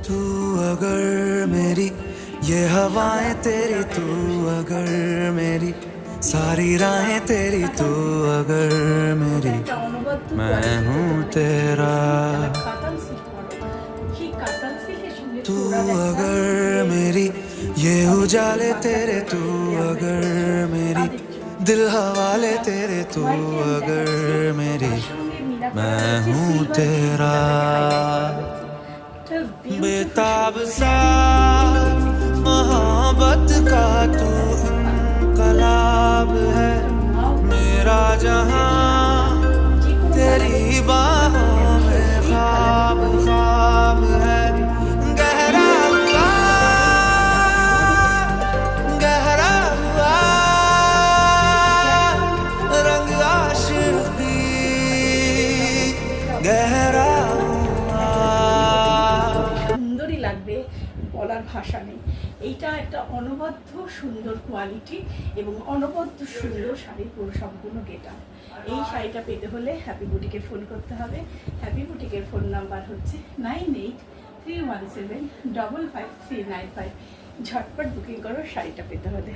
तू अगर मेरी ये हवाएं तेरी, तू अगर मेरी सारी राहें तेरी, तू अगर मेरी मैं हूँ तेरा। तू अगर मेरी ये उजाले तेरे, तू अगर मेरी दिल हवाले तेरे, तू अगर मेरी मैं हूँ तेरा। बेताब सा मोहब्बत का तू इनकलाब है, मेरा जहां तेरी बाहों में ख्वाब ख्वाब है। गहरा हुआ गहरा हुआ रंग आशिकी गहरा সুন্দরই লাগবে, বলার ভাষা নেই। এইটা একটা অনবদ্য সুন্দর কোয়ালিটি এবং অনবদ্য সুন্দর শাড়ির পুরো সম্পূর্ণ গেটা। এই শাড়িটা পেতে হলে হ্যাপি বুটিকে ফোন করতে হবে। হ্যাপি বুটিকের ফোন নাম্বার হচ্ছে 9831755395। ঝটপট বুকিং করো শাড়িটা পেতে হলে।